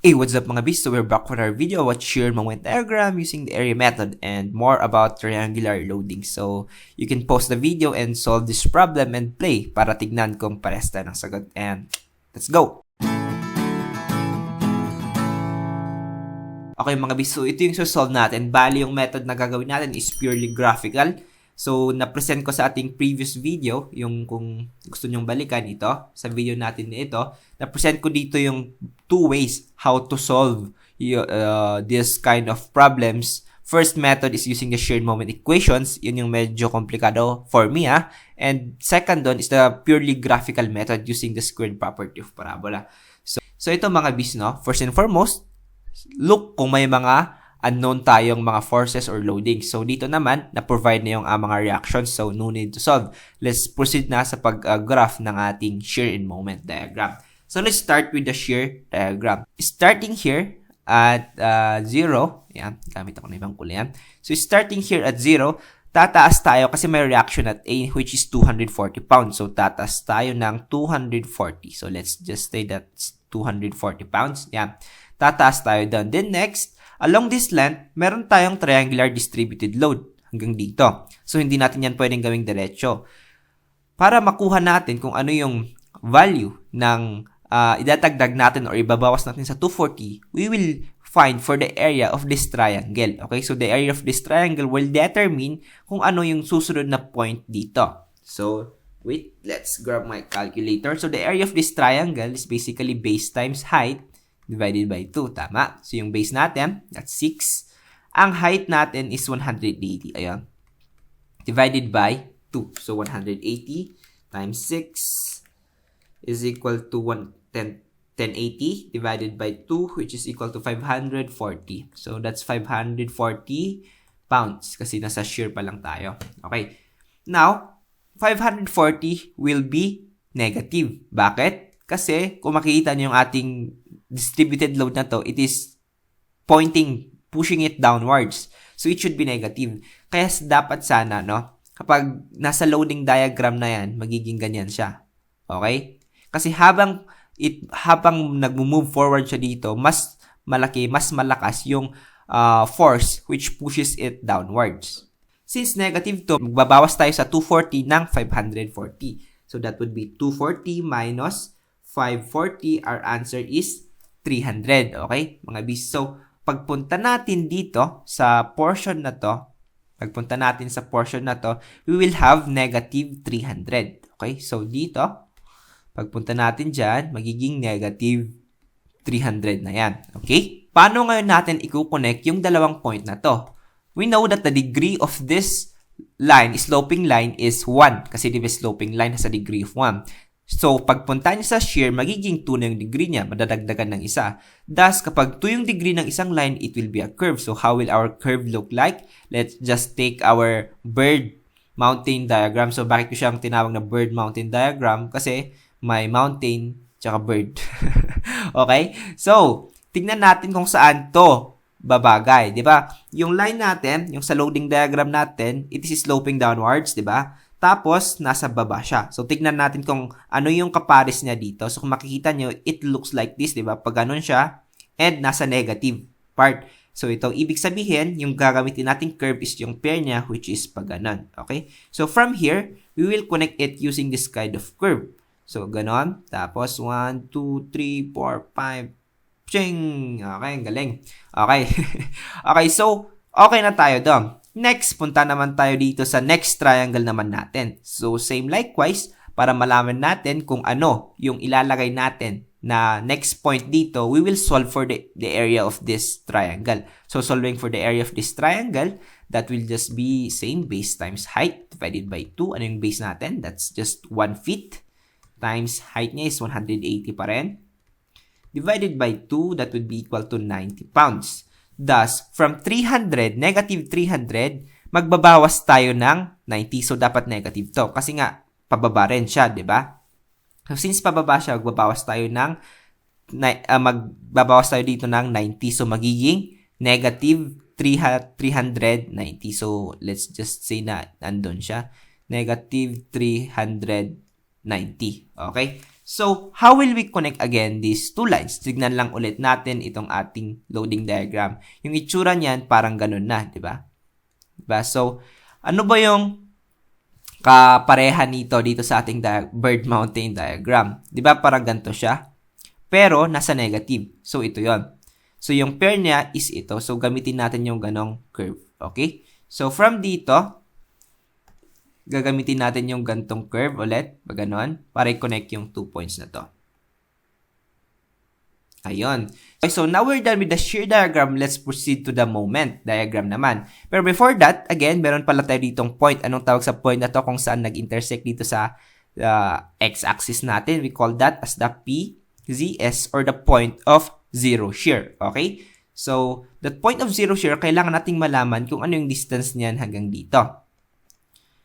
Hey, what's up mga bis? So we're back with our video about shear moment diagram using the area method and more about triangular loading. So you can pause the video and solve this problem and play para tignan kung pares tayo ng sagot. And let's go! Okay mga bis, so ito yung solve natin. Bali yung method na gagawin natin is purely graphical. So, na-present ko sa ating previous video, yung kung gusto nyong balikan ito, sa video natin na ito, na-present ko dito yung two ways how to solve this kind of problems. First method is using the shear moment equations. Yun yung medyo komplikado for me, ha? And second doon is the purely graphical method using the squared property of parabola. So ito mga bis, no? First and foremost, look kung may mga unknown tayong mga forces or loading. So, dito naman, na-provide na yung mga reactions. So, no need to solve. Let's proceed na sa pag-graph ng ating shear in moment diagram. So, let's start with the shear diagram. Starting here at 0. Yan, gamit ako na ibang kulay yan. So, starting here at 0, tataas tayo kasi may reaction at A which is 240 pounds. So, tataas tayo ng 240. So, let's just say that's 240 pounds. Yan. Tataas tayo doon. Then, next, along this length, meron tayong triangular distributed load hanggang dito. So, hindi natin yan pwedeng gawing diretso. Para makuha natin kung ano yung value ng idadagdag natin or ibabawas natin sa 240, we will find for the area of this triangle. Okay? So, the area of this triangle will determine kung ano yung susunod na point dito. So, wait, let's grab my calculator. So, the area of this triangle is basically base times height divided by 2. Tama. So, yung base natin, that's 6. Ang height natin is 180. Ayan. Divided by 2. So, 180 times 6 is equal to 1080 divided by 2, which is equal to 540. So, that's 540 pounds kasi nasa shear pa lang tayo. Okay. Now, 540 will be negative. Bakit? Kasi, kung makikita nyo yung ating distributed load na to, it is pushing it downwards. So, it should be negative. Kaya dapat sana, no, kapag nasa loading diagram na yan, magiging ganyan siya. Okay? Kasi habang nag-move forward siya dito, mas malaki, mas malakas yung force which pushes it downwards. Since negative to, magbabawas tayo sa 240 ng 540. So, that would be 240 minus 540. Our answer is 300. Okay, mga bis. So, pagpunta natin dito sa portion na to, we will have negative 300. Okay, so dito, pagpunta natin dyan, magiging negative 300 na yan. Okay, paano ngayon natin i-connect yung dalawang point na to? We know that the degree of this line, sloping line, is 1. Kasi diba sloping line has a degree of 1. So, pagpunta niya sa shear, magiging 2 na yung degree niya, madadagdagan ng isa. Thus, kapag 2 yung degree ng isang line, it will be a curve. So, how will our curve look like? Let's just take our bird mountain diagram. So, bakit ko siyang tinawag na bird mountain diagram? Kasi may mountain tsaka bird. Okay? So, tignan natin kung saan to babagay. Diba? Yung line natin, yung sa loading diagram natin, it is sloping downwards. Diba? Tapos, nasa baba siya. So, tignan natin kung ano yung kapares niya dito. So, kung makikita nyo, it looks like this, di ba? Pag ganun siya, and nasa negative part. So, ito, ibig sabihin, yung gagamitin nating curve is yung pair niya, which is pag ganun. Okay? So, from here, we will connect it using this kind of curve. So, ganon. Tapos, 1, 2, 3, 4, 5. Ching! Okay, ang galing. Okay. Okay, so, okay na tayo doon. Next, punta naman tayo dito sa next triangle naman natin. So, same likewise, para malaman natin kung ano yung ilalagay natin na next point dito, we will solve for the area of this triangle. So, solving for the area of this triangle, that will just be same base times height divided by 2. Ano yung base natin? That's just 1 feet times height niya is 180 pa rin. Divided by 2, that would be equal to 90 pounds. Thus, from 300, negative 300, magbabawas tayo ng 90. So, dapat negative to. Kasi nga, pababa rin siya, di ba? So, since pababa siya, magbabawas tayo dito ng 90. So, magiging negative 390. So, let's just say na andun siya. Negative 390. Okay? So, how will we connect again these two lines? Tignan lang ulit natin itong ating loading diagram. Yung itsura niyan, parang ganun na, di ba? Diba? So, ano ba yung kapareha dito sa ating bird mountain diagram? Di ba parang ganito siya? Pero, nasa negative. So, ito yon. So, yung pair niya is ito. So, gamitin natin yung ganong curve. Okay? So, from dito, gagamitin natin yung gantong curve ulit, ganon, para i-connect yung 2 points na to. Ayun. Okay, so now we're done with the shear diagram. Let's proceed to the moment diagram naman. Pero before that, again, meron pala tayo ditong point. Anong tawag sa point na to kung saan nag-intersect dito sa x-axis natin? We call that as the PZS or the point of zero shear. Okay? So, the point of zero shear, kailangan nating malaman kung ano yung distance niyan hanggang dito.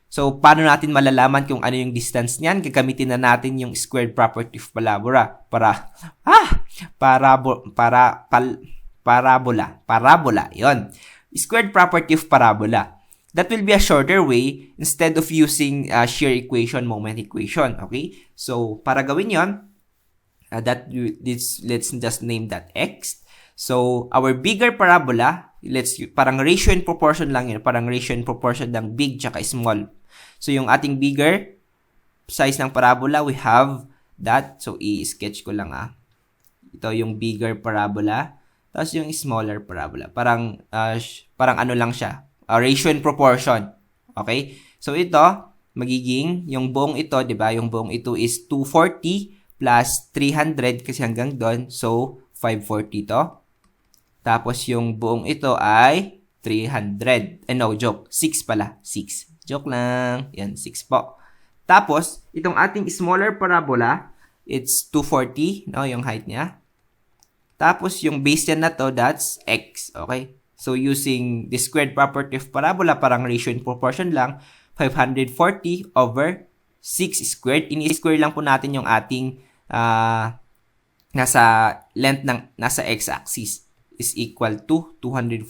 So, paano natin malalaman kung ano yung distance niyan? Gagamitin na natin yung squared property of parabola. Yon. Squared property of parabola. That will be a shorter way instead of using shear equation, moment equation. Okay? So, para gawin yon, let's just name that x. So, our bigger parabola, parang ratio and proportion lang yun. Parang ratio and proportion ng big tsaka small. So, yung ating bigger size ng parabola, we have that. So, i-sketch ko lang Ito yung bigger parabola. Tapos yung smaller parabola. Parang ano lang siya. Ratio and proportion. Okay? So, ito, magiging, yung buong ito, di ba? Yung buong ito is 240 plus 300 kasi hanggang doon. So, 540 to. Tapos, yung buong ito ay 300. No, joke. 6 pala. 6. Joke lang. Yan, 6 po. Tapos, itong ating smaller parabola, it's 240, no, yung height niya. Tapos, yung base niya na to, that's x. Okay? So, using the squared property of parabola, parang ratio and proportion lang, 540 over 6 squared. Ini-square lang po natin yung ating nasa length ng nasa x-axis is equal to 240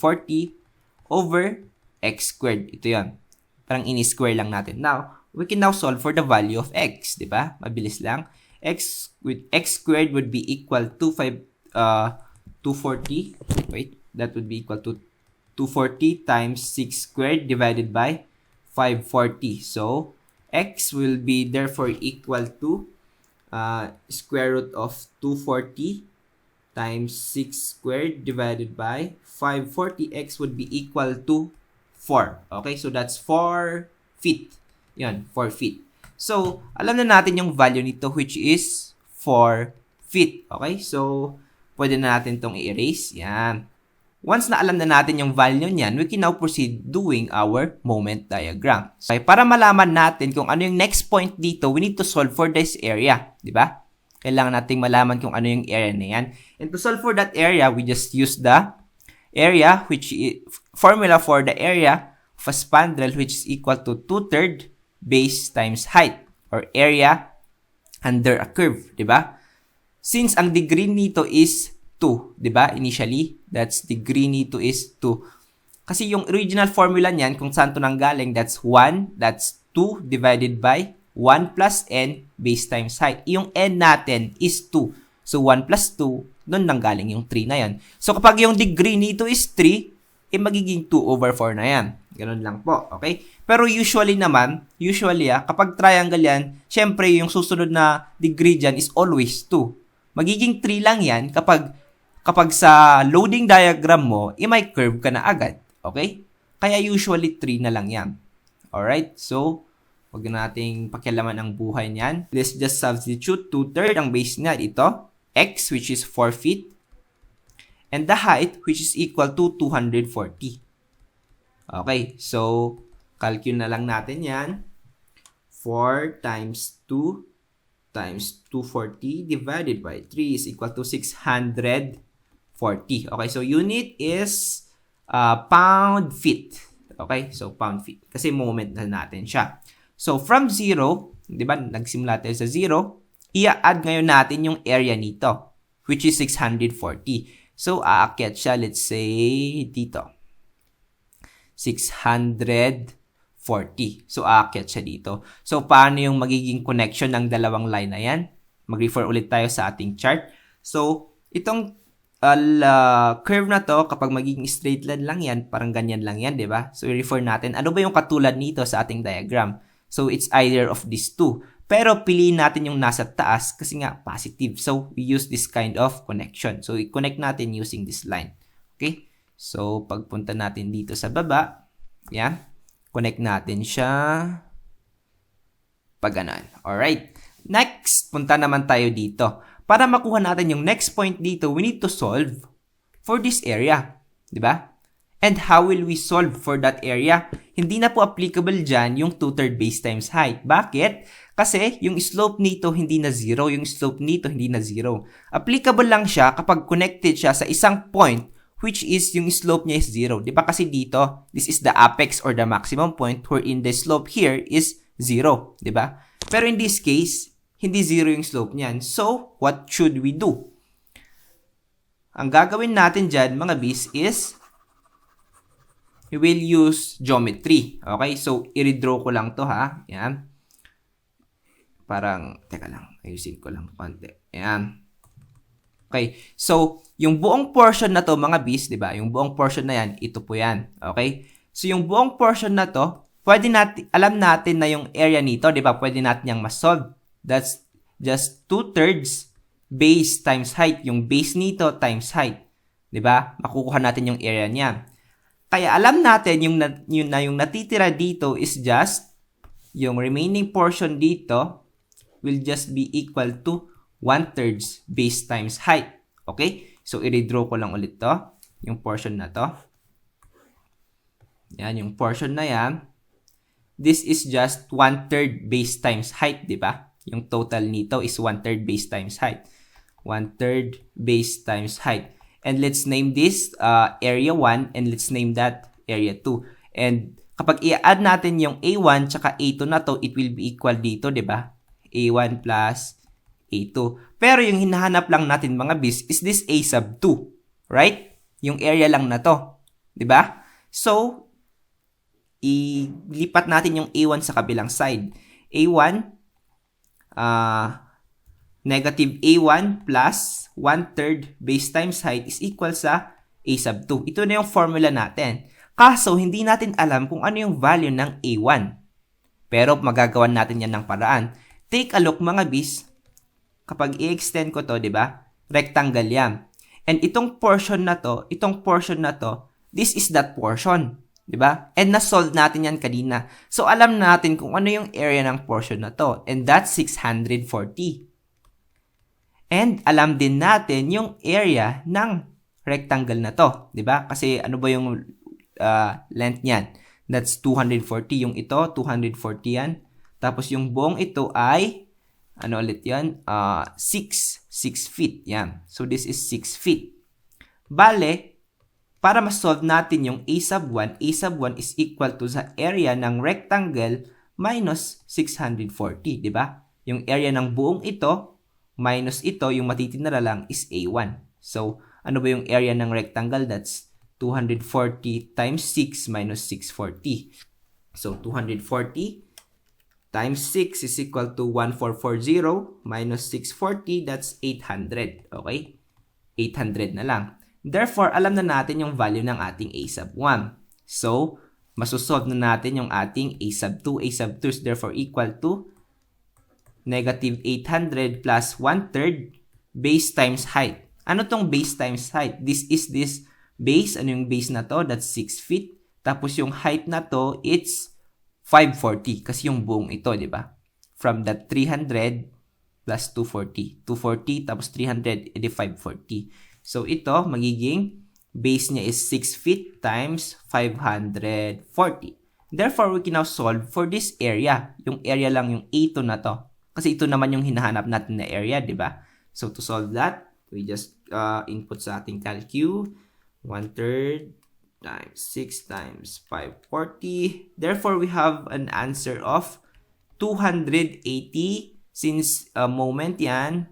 over x squared. Ito yon. Parang ini-square lang natin. Now, we can now solve for the value of x, di ba? Mabilis lang. X with x squared would be equal to 240. Wait, that would be equal to 240 times 6 squared divided by 540. So, x will be therefore equal to square root of 240 times 6 squared divided by 540. X would be equal to 4. Okay, so that's 4 feet. Yan, 4 feet. So, alam na natin yung value nito which is 4 feet. Okay, so, pwede na natin itong i-erase. Yan. Once na alam na natin yung value niyan, we can now proceed doing our moment diagram. So, para malaman natin kung ano yung next point dito, we need to solve for this area. Di ba? Kailangan nating malaman kung ano yung area na yan. And to solve for that area, we just use the area, which is formula for the area of a spandrel, which is equal to 2/3 base times height, or area under a curve, di ba? Since ang degree nito is 2, di ba? Initially, that's degree nito is 2. Kasi yung original formula niyan, kung saan to nanggaling, that's 1, that's 2 divided by 1 plus n base times height. Yung n natin is 2. So, 1 plus 2, doon nanggaling yung 3 na yan. So, kapag yung degree nito is 3, magiging 2 over 4 na yan. Ganun lang po, okay? Pero usually naman, kapag triangle yan, syempre yung susunod na degree dyan is always 2. Magiging 3 lang yan kapag sa loading diagram mo, may curve ka na agad, okay? Kaya usually 3 na lang yan. Alright, so, huwag nating pakialaman ang buhay niyan. Let's just substitute 2/3 ang base niya ito, x, which is 4 feet, and the height, which is equal to 240. Okay, so, calculate na lang natin yan. 4 times 2 times 240 divided by 3 is equal to 640. Okay, so unit is pound feet. Okay, so pound feet. Kasi moment na natin siya. So, from 0, di ba, nagsimula tayo sa 0, i-add ngayon natin yung area nito, which is 640. So, aakyat siya, let's say, dito. 640. So, aakyat siya dito. So, paano yung magiging connection ng dalawang line na yan? Mag-refer ulit tayo sa ating chart. So, itong curve na to, kapag magiging straight line lang yan, parang ganyan lang yan, di ba? So, i-refer natin, ano ba yung katulad nito sa ating diagram? So, it's either of these two. Pero, piliin natin yung nasa taas kasi nga, positive. So, we use this kind of connection. So, i-connect natin using this line. Okay? So, pagpunta natin dito sa baba, yan, connect natin siya pag ganun. Alright. Next, punta naman tayo dito. Para makuha natin yung next point dito, we need to solve for this area. Diba? And how will we solve for that area? Hindi na po applicable dyan yung 2/3 base times height. Bakit? Kasi yung slope nito hindi na 0. Yung slope nito hindi na 0. Applicable lang siya kapag connected siya sa isang point which is yung slope niya is 0. Diba? Kasi dito, this is the apex or the maximum point wherein the slope here is 0. Diba? Pero in this case, hindi 0 yung slope niyan. So, what should we do? Ang gagawin natin dyan, mga bis, is we will use geometry. Okay? So, i-redraw ko lang to ha. Yan. Parang, teka lang. Ayusin ko lang konti. Yan. Okay. So, yung buong portion na to, mga bis, di ba? Yung buong portion na yan, ito po yan. Okay? So, yung buong portion na to, pwede natin, alam natin na yung area nito, di ba? Pwede natin yung ma-solve. That's just 2/3 base times height. Yung base nito times height. Diba? Makukuha natin yung area niya. Kaya alam natin yung natitira dito is just yung remaining portion dito will just be equal to 1/3 base times height. Okay? So, i-redraw ko lang ulit to. Yung portion na to. Yan, yung portion na yan. This is just 1/3 base times height, diba? Yung total nito is 1/3 base times height. 1/3 base times height. And let's name this area 1 and let's name that area 2. And kapag i-add natin yung A1 tsaka A2 na to, it will be equal dito, di ba? A1 plus A2. Pero yung hinahanap lang natin mga bis is this A sub 2. Right? Yung area lang na to. Di ba? So, ilipat natin yung A1 sa kabilang side. A1 negative A1 plus 1/3 base times height is equal sa A sub 2. Ito na yung formula natin. Kaso, hindi natin alam kung ano yung value ng A1. Pero, magagawan natin yan ng paraan. Take a look mga bis. Kapag i-extend ko to, di ba? Rectangle yan. And itong portion na to, this is that portion. Diba? And na-solve natin yan kanina. So, alam natin kung ano yung area ng portion na to. And that's 640. And alam din natin yung area ng rectangle na to. Diba? Kasi ano ba yung length niyan? That's 240. Yung ito, 240 yan. Tapos yung buong ito ay, ano ulit yan? 6 feet. Yan. So, this is 6 feet. Bale, para ma-solve natin yung A sub 1 is equal to sa area ng rectangle minus 640, di ba? Yung area ng buong ito minus ito, yung matitira lang is A1. So, ano ba yung area ng rectangle? That's 240 times 6 minus 640. So, 240 times 6 is equal to 1440 minus 640, that's 800. Okay? 800 na lang. Therefore, alam na natin yung value ng ating A sub 1. So, masusolve na natin yung ating A sub 2. A sub 2 is therefore equal to negative 800 plus 1/3 base times height. Ano tong base times height? This is this base. Ano yung base na to? That's 6 feet. Tapos yung height na to, it's 540. Kasi yung buong ito, di ba? From that 300 plus 240. 240 tapos 300, edi 540. So, ito, magiging base niya is 6 feet times 540. Therefore, we can now solve for this area. Yung area lang yung A2 na to. Kasi ito naman yung hinahanap natin na area, di ba? So, to solve that, we just input sa ating calcu. 1/3 times 6 times 540. Therefore, we have an answer of 280 since moment yan,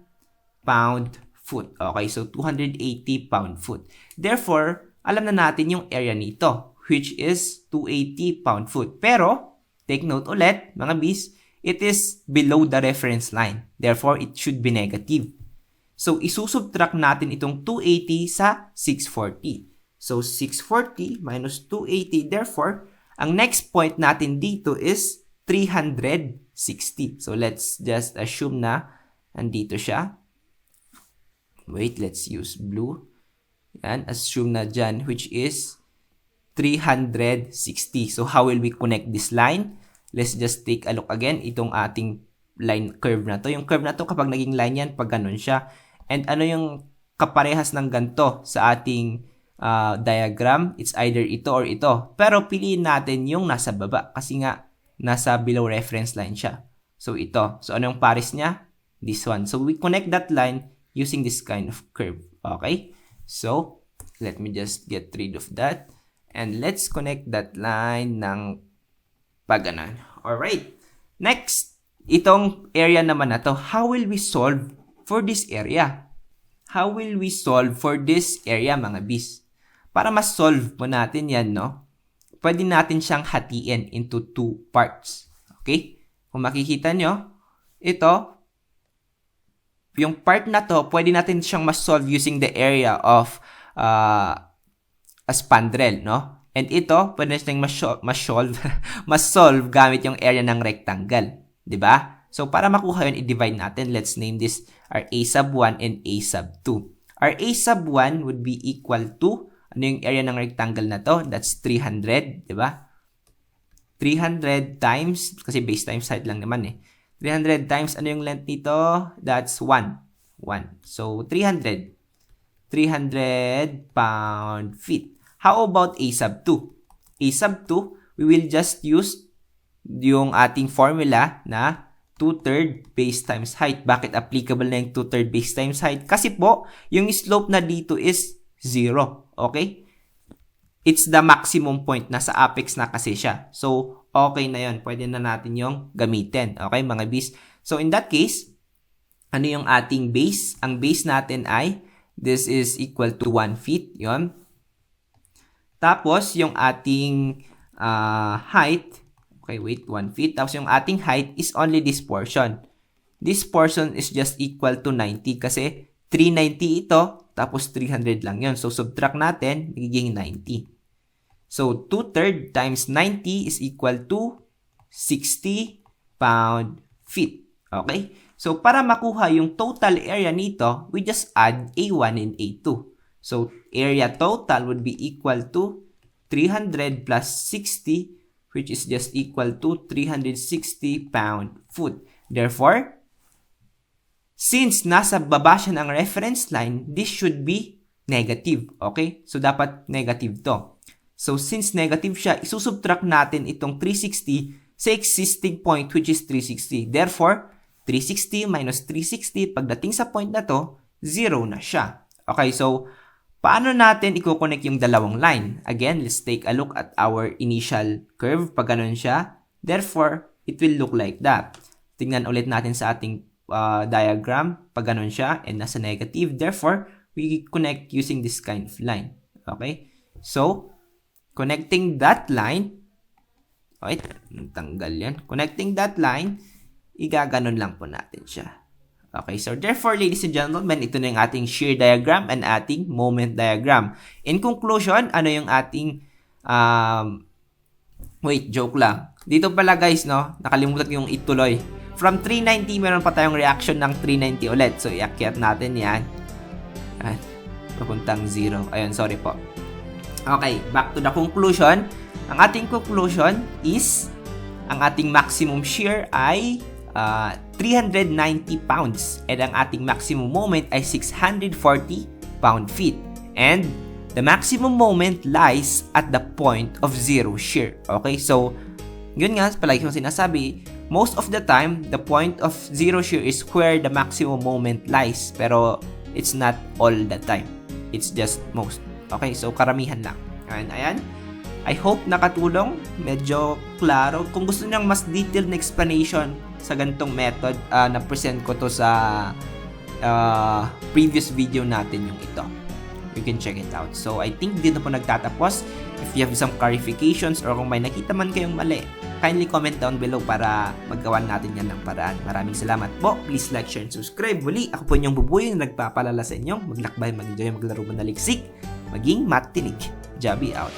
pound foot. Okay, so 280 pound-foot. Therefore, alam na natin yung area nito, which is 280 pound-foot. Pero, take note ulit, mga bis, it is below the reference line. Therefore, it should be negative. So, isusubtract natin itong 280 sa 640. So, 640 minus 280. Therefore, ang next point natin dito is 360. So, let's just assume na andito siya. Wait, let's use blue. Yan, assume na dyan, which is 360. So, how will we connect this line? Let's just take a look again. Itong ating line curve na to. Yung curve na to, kapag naging line yan, pag ganun siya. And ano yung kaparehas ng ganito sa ating diagram? It's either ito or ito. Pero piliin natin yung nasa baba kasi nga nasa below reference line siya. So ito. So ano yung pares niya? This one. So we connect that line using this kind of curve. Okay? So let me just get rid of that. And let's connect that line ng paganan. Alright. Next, itong area naman na to. How will we solve for this area? How will we solve for this area, mga bis? Para ma-solve po natin yan, no? Pwede natin siyang hatiin into 2 parts. Okay? Kung makikita nyo, ito, yung part na to, pwede natin siyang ma-solve using the area of a spandrel, no? And ito, pwede natin ma-solve gamit yung area ng rectangle. Diba? So, para makuha yun, i-divide natin. Let's name this our A sub 1 and A sub 2. Our A sub 1 would be equal to, ano yung area ng rectangle na to? That's 300, di ba? 300 times, kasi base times height lang naman eh. 300 times, ano yung length nito? That's 1. So, 300 pound feet. How about A sub 2? A sub 2, we will just use yung ating formula na 2/3 base times height. Bakit applicable na yung 2/3 base times height? Kasi po, yung slope na dito is 0. Okay? It's the maximum point. Nasa apex na kasi siya. So, okay na yun. Pwede na natin yung gamitin. Okay, mga bis? So, in that case, ano yung ating base? Ang base natin ay, this is equal to 1 feet. Yun. Tapos, yung ating height, okay, wait, 1 feet. Tapos yung ating height is only this portion. This portion is just equal to 90 kasi 390 ito, tapos 300 lang yun. So, subtract natin, magiging 90. So, 2/3 times 90 is equal to 60 pound feet. Okay? So, para makuha yung total area nito, we just add A1 and A2. So, area total would be equal to 300 plus 60, which is just equal to 360 pound-foot. Therefore, since nasa baba siya ng reference line, this should be negative. Okay? So, dapat negative to. So, since negative siya, isusubtract natin itong 360 sa existing point, which is 360. Therefore, 360 minus 360, pagdating sa point na to, 0 na siya. Okay, so, paano natin i-connect yung dalawang line? Again, let's take a look at our initial curve. Pag ganun siya, therefore, it will look like that. Tingnan ulit natin sa ating diagram. Pag ganun siya, and nasa negative. Therefore, we connect using this kind of line. Okay? So, connecting that line, okay, tanggal yan. Connecting that line, igaganon lang po natin siya. Okay, so therefore, ladies and gentlemen, ito na yung ating shear diagram and ating moment diagram. In conclusion, ano yung ating, wait, joke lang. Dito pala guys, no, nakalimutan yung ituloy. From 390, meron pa tayong reaction ng 390 ulit. So, iakyat natin yan. At, papuntang 0. Ayun, sorry po. Okay, back to the conclusion. Ang ating conclusion is, ang ating maximum shear ay 390 pounds and ang ating maximum moment ay 640 pound-feet. And the maximum moment lies at the point of 0 shear. Okay, so yun nga, palagi kong sinasabi, most of the time, the point of 0 shear is where the maximum moment lies. Pero it's not all the time. It's just most. Okay, so karamihan lang. Ayan. I hope nakatulong, medyo klaro. Kung gusto niyo mas detailed na explanation sa ganitong method, na-present ko to sa previous video natin yung ito. You can check it out. So, I think dito po nagtatapos. If you have some clarifications or kung may nakita man kayong mali, kindly comment down below para magawan natin yan ng paraan. Maraming salamat po. Please like, share, and subscribe. Muli, ako po inyong bubuyo na nagpapalala sa inyo. Maglakbay, mag-enjoy, maglaro, manaliksik, maging matinig. Jabi out.